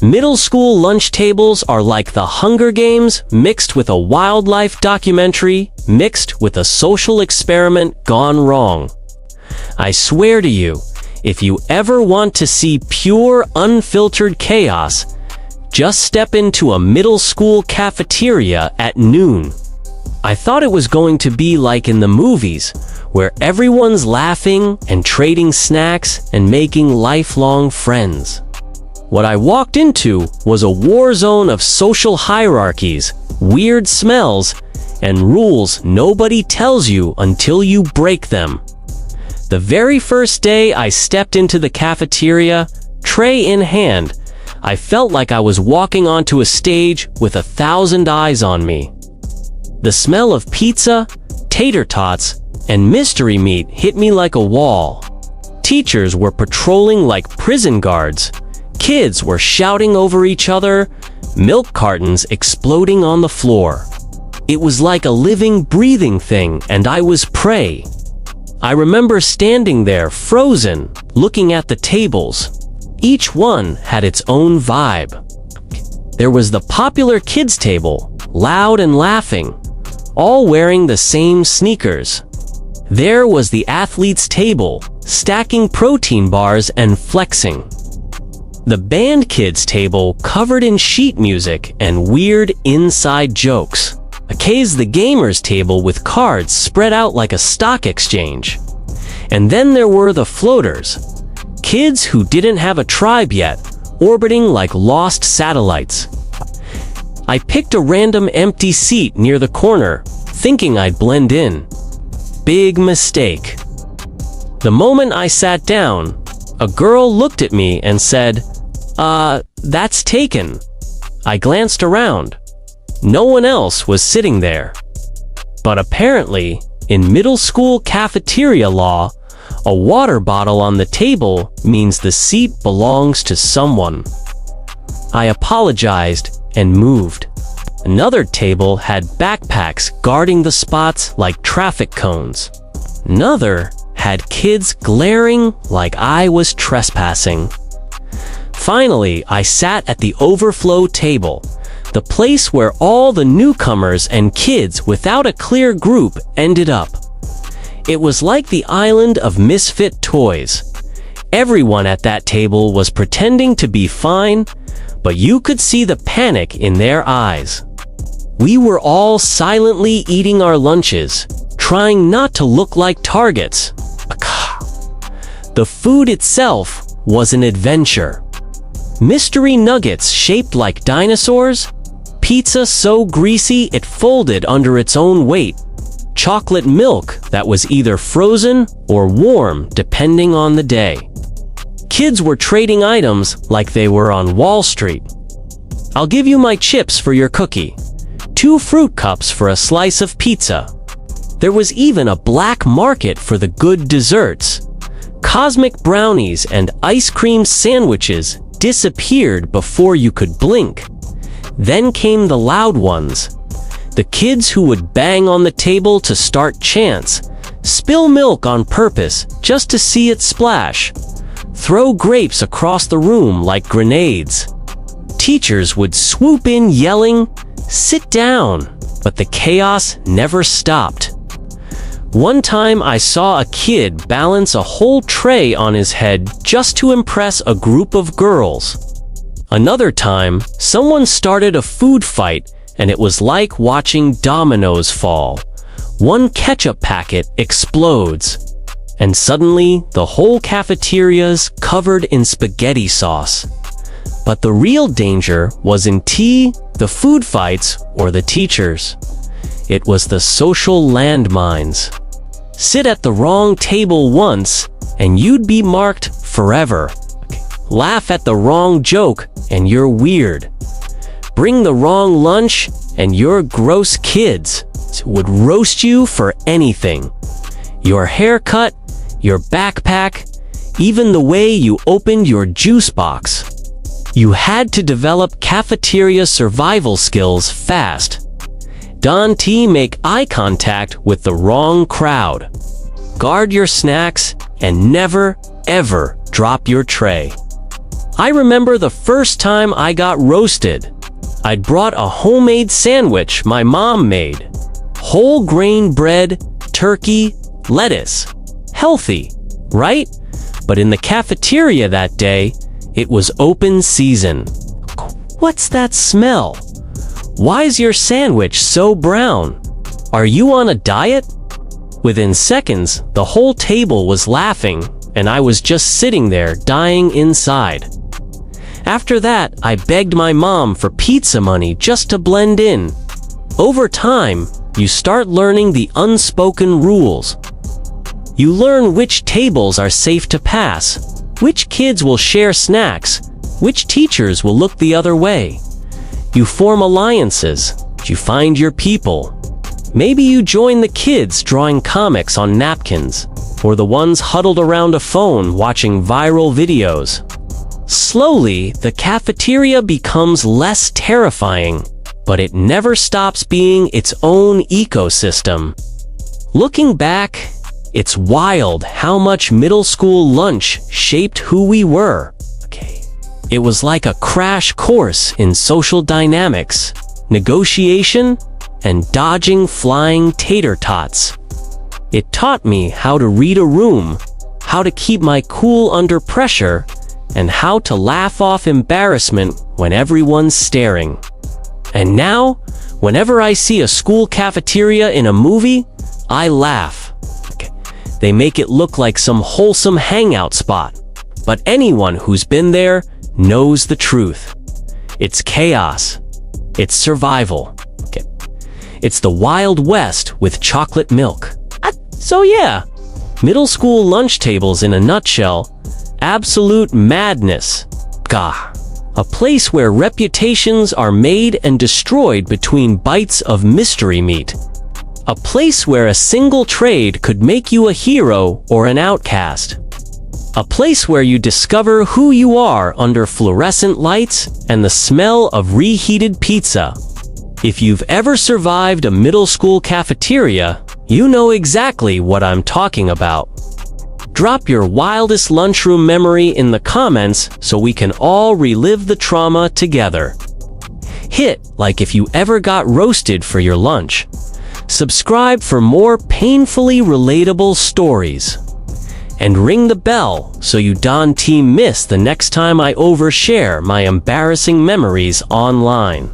Middle school lunch tables are like the Hunger Games mixed with a wildlife documentary mixed with a social experiment gone wrong. I swear to you, if you ever want to see pure, unfiltered chaos, just step into a middle school cafeteria at noon. I thought it was going to be like in the movies, where everyone's laughing and trading snacks and making lifelong friends. What I walked into was a war zone of social hierarchies, weird smells, and rules nobody tells you until you break them. The very first day I stepped into the cafeteria, tray in hand, I felt like I was walking onto a stage with 1,000 eyes on me. The smell of pizza, tater tots, and mystery meat hit me like a wall. Teachers were patrolling like prison guards. Kids were shouting over each other, milk cartons exploding on the floor. It was like a living, breathing thing, and I was prey. I remember standing there, frozen, looking at the tables. Each one had its own vibe. There was the popular kids table, loud and laughing, all wearing the same sneakers. There was the athletes' table, stacking protein bars and flexing. The band kids table covered in sheet music and weird inside jokes. The gamers table with cards spread out like a stock exchange. And then there were the floaters, kids who didn't have a tribe yet, orbiting like lost satellites. I picked a random empty seat near the corner, thinking I'd blend in. Big mistake. The moment I sat down, a girl looked at me and said, that's taken." I glanced around. No one else was sitting there. But apparently, in middle school cafeteria law, a water bottle on the table means the seat belongs to someone. I apologized and moved. Another table had backpacks guarding the spots like traffic cones. Another had kids glaring like I was trespassing. Finally, I sat at the overflow table, the place where all the newcomers and kids without a clear group ended up. It was like the island of misfit toys. Everyone at that table was pretending to be fine, but you could see the panic in their eyes. We were all silently eating our lunches, trying not to look like targets. The food itself was an adventure. Mystery nuggets shaped like dinosaurs, pizza so greasy it folded under its own weight, chocolate milk that was either frozen or warm depending on the day. Kids were trading items like they were on Wall Street. "I'll give you my chips for your cookie. 2 fruit cups for a slice of pizza." There was even a black market for the good desserts. Cosmic brownies and ice cream sandwiches disappeared before you could blink. Then came the loud ones. The kids who would bang on the table to start chants, spill milk on purpose just to see it splash, throw grapes across the room like grenades. Teachers would swoop in yelling, "Sit down," but the chaos never stopped. One time I saw a kid balance a whole tray on his head just to impress a group of girls. Another time, someone started a food fight and it was like watching dominoes fall. One ketchup packet explodes, and suddenly the whole cafeteria's covered in spaghetti sauce. But the real danger wasn't tea, the food fights, or the teachers. It was the social landmines. Sit at the wrong table once, and you'd be marked forever. Laugh at the wrong joke, and you're weird. Bring the wrong lunch, and your gross kids would roast you for anything. Your haircut, your backpack, even the way you opened your juice box. You had to develop cafeteria survival skills fast. Don't make eye contact with the wrong crowd. Guard your snacks and never, ever drop your tray. I remember the first time I got roasted. I'd brought a homemade sandwich my mom made. Whole grain bread, turkey, lettuce. Healthy, right? But in the cafeteria that day, it was open season. What's that smell? Why's your sandwich so brown? Are you on a diet? Within seconds, the whole table was laughing, and I was just sitting there dying inside. After that, I begged my mom for pizza money just to blend in. Over time, you start learning the unspoken rules. You learn which tables are safe to pass, which kids will share snacks, which teachers will look the other way. You form alliances. You find your people. Maybe you join the kids drawing comics on napkins, or the ones huddled around a phone watching viral videos. Slowly, the cafeteria becomes less terrifying, but it never stops being its own ecosystem. Looking back, it's wild how much middle school lunch shaped who we were. It was like a crash course in social dynamics, negotiation, and dodging flying tater tots. It taught me how to read a room, how to keep my cool under pressure, and how to laugh off embarrassment when everyone's staring. And now, whenever I see a school cafeteria in a movie, I laugh. They make it look like some wholesome hangout spot, but anyone who's been there knows the truth. It's chaos. It's survival. It's the Wild West with chocolate milk. So yeah, middle school lunch tables in a nutshell. Absolute madness. Gah. A place where reputations are made and destroyed between bites of mystery meat. A place where a single trade could make you a hero or an outcast. A place where you discover who you are under fluorescent lights and the smell of reheated pizza. If you've ever survived a middle school cafeteria, you know exactly what I'm talking about. Drop your wildest lunchroom memory in the comments so we can all relive the trauma together. Hit like if you ever got roasted for your lunch. Subscribe for more painfully relatable stories. And ring the bell so you don't miss the next time I overshare my embarrassing memories online.